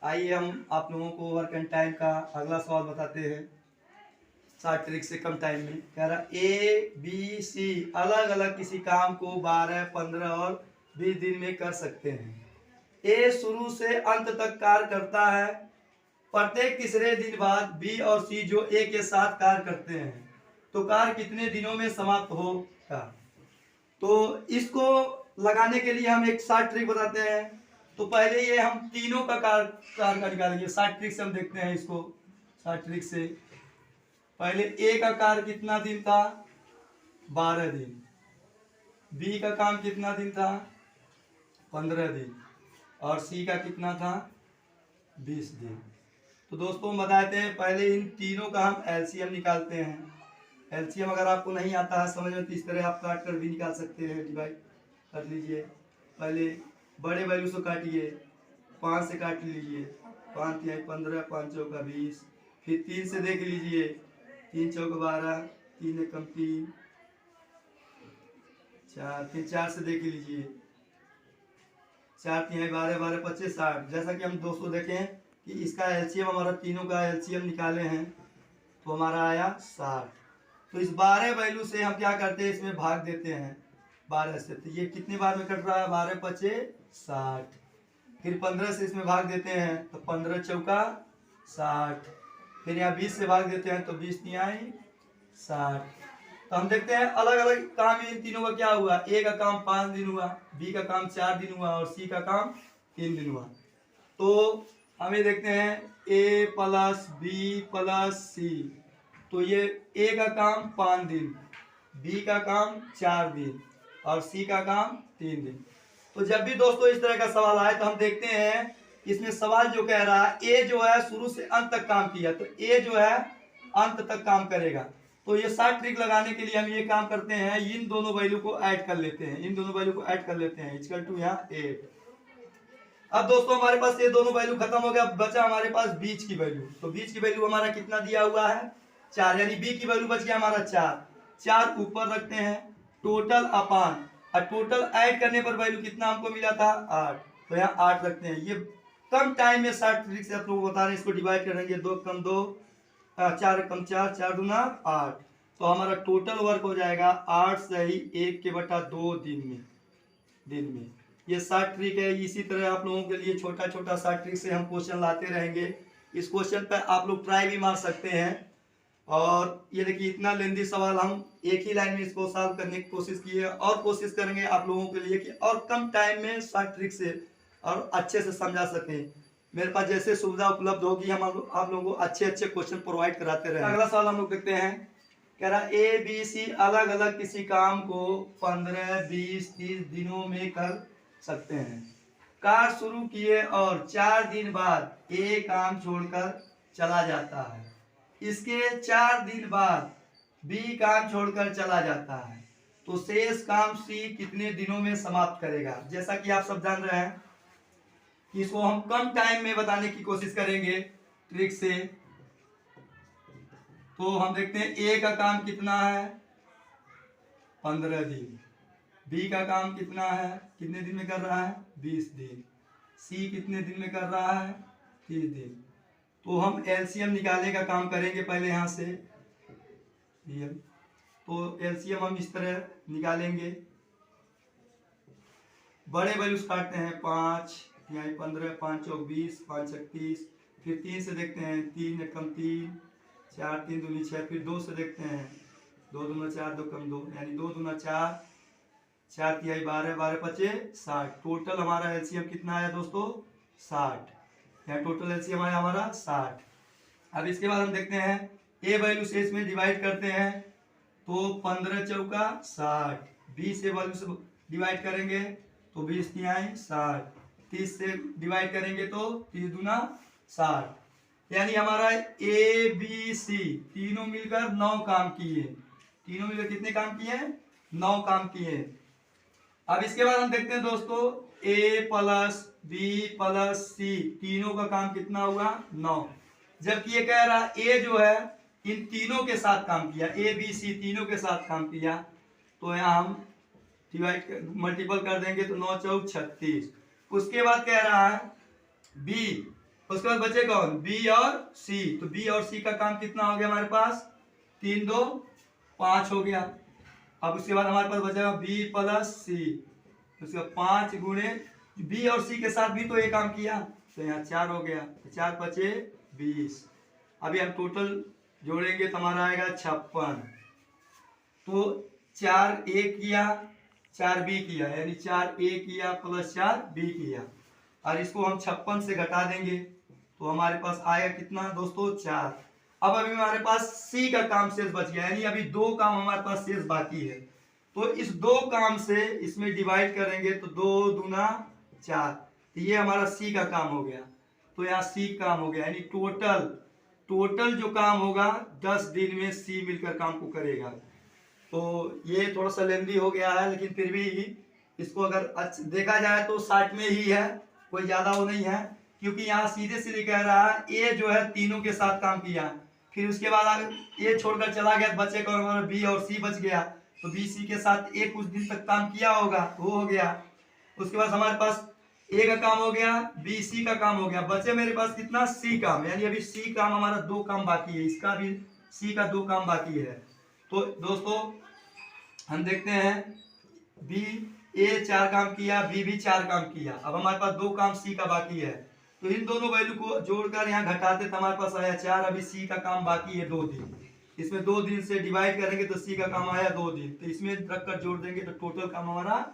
आइए हम आप लोगों को वर्क एंड टाइम का अगला सवाल बताते हैं। 60 ट्रिक से कम टाइम में कह रहा ए बी सी अलग अलग किसी काम को 12, 15 और 20 दिन में कर सकते हैं। ए शुरू से अंत तक कार्य करता है। प्रत्येक तीसरे दिन बाद बी और सी जो ए के साथ कार्य करते हैं तो कार्य कितने दिनों में समाप्त होगा। तो इसको लगाने के लिए हम एक 60 ट्रिक बताते हैं। तो पहले ये हम तीनों का कार्य का निकालेंगे। 60 ट्रिक से हम देखते हैं इसको। 60 ट्रिक से पहले ए का कार्य कितना दिन था, 12 दिन। बी का काम कितना दिन था, 15 दिन। और सी का कितना था, 20 दिन। तो दोस्तों बताते हैं पहले इन तीनों का हम एलसीएम निकालते हैं। एलसीएम अगर आपको नहीं आता है समझ में तो इस तरह आप काट कर भी निकाल सकते हैं। डिवाइड कर लीजिए। पहले बड़े वैल्यू से काटिए, 5 से काट लीजिए। 5 तिहाई 15, 5 चौका 20। फिर 3 से देख लीजिए, 3 चौका 12, 3 एकम 3, 4, फिर 4 से देख लीजिए, 4 तिहाई 12, 12 25 60। जैसा कि हम दोस्तों देखें कि इसका एलसीएम हमारा तीनों का एलसीएम निकाले हैं तो हमारा आया 60। तो इस 12 वैल्यू से हम क्या करते हैं, इसमें भाग देते हैं 12 से। तो ये कितने बार में कट रहा है, 12 पचे 60। फिर 15 से इसमें भाग देते हैं तो 15 चौका 60। फिर यहाँ 20 से भाग देते हैं तो 20 तिहाई 60। तो हम देखते हैं अलग अलग काम इन तीनों का क्या हुआ। ए का काम 5 दिन हुआ, बी का काम 4 दिन हुआ और सी का काम 3 दिन हुआ। तो हमें देखते हैं ए प्लस बी प्लस सी। तो ये ए का काम 5 दिन, बी का काम 4 दिन और सी का काम 3 दिन। तो जब भी दोस्तों इस तरह का सवाल आए तो हम देखते हैं इसमें सवाल जो कह रहा है ए जो है शुरू से अंत तक काम किया तो ए जो है अंत तक काम करेगा। तो ये 60 ट्रिक लगाने के लिए हम ये काम करते हैं, इन दोनों वैल्यू को ऐड कर लेते हैं। इन दोनों वैल्यू को ऐड कर लेते हैं इक्वल टू यहाँ 8। अब दोस्तों हमारे पास ये दोनों वैल्यू खत्म हो गया, बचा हमारे पास बीच की वैल्यू। तो बीच की वैल्यू हमारा कितना दिया हुआ है, 4, यानी बी की वैल्यू बच गया हमारा 4। 4 ऊपर रखते हैं, टोटल अपान, और टोटल ऐड करने पर वैल्यू कितना हमको मिला था, 8। तो यहाँ 8 रखते हैं। ये कम टाइम में 60 ट्रिक से आप लोग बता रहे हैं, इसको डिवाइड करेंगे 2 कम 2, 4 कम 4, 4 दूना 8। तो हमारा टोटल वर्क हो जाएगा 8 सही 1 के बटा 2 दिन में। ये 60 ट्रिक है। इसी तरह आप लोगों के लिए छोटा छोटा 60 ट्रिक से हम क्वेश्चन लाते रहेंगे। इस क्वेश्चन पर आप लोग ट्राई भी मार सकते हैं। और ये देखिए इतना लेंदी सवाल हम एक ही लाइन में इसको सॉल्व करने की कोशिश की है और कोशिश करेंगे आप लोगों के लिए कि और कम टाइम में 60 ट्रिक से और अच्छे से समझा सकें। मेरे पास जैसे सुविधा उपलब्ध होगी हम आप लोगों को अच्छे अच्छे क्वेश्चन प्रोवाइड कराते रहेंगे। अगला सवाल हम लोग देखते हैं। कह रहा ए बी सी अलग अलग किसी काम को 15, 20, 30 दिनों में कर सकते हैं। कार्य शुरू किए और 4 दिन बाद ए काम छोड़कर चला जाता है। इसके 4 दिन बाद बी काम छोड़कर चला जाता है। तो शेष काम सी कितने दिनों में समाप्त करेगा। जैसा कि आप सब जान रहे हैं कि इसको हम कम टाइम में बताने की कोशिश करेंगे ट्रिक से। तो हम देखते हैं ए का काम कितना है, 15 दिन। बी का काम कितना है, कितने दिन में कर रहा है, 20 दिन। सी कितने दिन में कर रहा है, 30 दिन। तो हम एलसीएम निकालने का काम करेंगे पहले यहाँ से। तो एलसीएम हम इस तरह निकालेंगे। बड़े वैल्यूज काटते हैं, 5 तिहाई 15, 5 चौक 20, 5 छक 30। फिर 3 से देखते हैं, 3 एकम 3, 4 3 दूनी 6। फिर 2 से देखते हैं, 2 दूना 4, 2 कम 2, यानी 2 दूना 4, 4 तिहाई 12, 12 पचे 60। टोटल हमारा एलसीएम कितना आया दोस्तों, 60। यहाँ टोटल एलसीएम आया हमारा 60। अब इसके बाद हम देखते हैं ए वैल्यू से इसमें डिवाइड करते हैं तो 15 चौका 60। 20 से वैल्यू से डिवाइड करेंगे तो 20 तिहाई 60। 30 से डिवाइड करेंगे तो 30 दूना 60। यानी हमारा ए बी सी तीनों मिलकर 9 काम किए। तीनों मिलकर कितने काम किए, 9 काम किए। अब इसके बाद हम देखते हैं दोस्तों ए प्लस बी प्लस सी तीनों का काम कितना हुआ, 9। जबकि ये कह रहा ए जो है इन तीनों के साथ काम किया, ए बी सी तीनों के साथ काम किया। तो यहाँ हम डिवाइड मल्टीपल कर देंगे तो 9 चौक 36। उसके बाद कह रहा है बी उसके बाद बचे कौन, बी और सी। तो बी और सी का काम कितना हो गया हमारे पास, 3 2 5 हो गया। अब उसके बाद हमारे पास बचेगा बी प्लस सी, उसके बाद 5 गुणे बी और सी के साथ भी तो ये काम किया, तो यहाँ 4 हो गया, तो 4 बचे 20। अभी हम टोटल जोड़ेंगे तो हमारा आएगा 56। तो 4 ए किया 4 बी किया, यानी 4 ए किया प्लस 4 बी किया, और इसको हम 56 से घटा देंगे तो हमारे पास आएगा कितना दोस्तों, 4। अब अभी हमारे पास सी का काम शेष बच गया, यानी अभी 2 काम हमारे पास शेष बाकी है। तो इस 2 काम से इसमें डिवाइड करेंगे तो 2 दूना 4, तो ये हमारा सी का काम हो गया। तो यहाँ सी काम हो गया, यानी टोटल जो काम होगा 10 दिन में सी मिलकर काम को करेगा। तो ये थोड़ा सा लेंदी हो गया है, लेकिन फिर भी इसको अगर देखा जाए तो 60 में ही है, कोई ज्यादा वो नहीं है, क्योंकि यहाँ सीधे सीधे कह रहा है ए जो है तीनों के साथ काम किया, फिर उसके बाद ए छोड़कर चला गया, बचे कौन, बी और सी बच गया, तो बी सी के साथ ए कुछ दिन तक काम किया होगा, वो हो गया। उसके बाद हमारे पास ए का काम हो गया, बी सी का काम हो गया, बचे मेरे पास कितना, सी काम, यानी अभी सी काम हमारा 2 काम बाकी है, इसका भी सी का 2 काम बाकी है। तो दोस्तों हम देखते हैं बी ए 4 काम किया, बी भी 4 काम किया, अब हमारे पास 2 काम सी का बाकी है, तो इन दोनों वैल्यू को जोड़कर यहाँ घटाते तो हमारे पास आया 4। अभी सी का काम बाकी है 2 दिन, इसमें 2 दिन से डिवाइड करेंगे तो सी का काम आया 2 दिन, तो इसमें रखकर जोड़ देंगे तो टोटल काम हमारा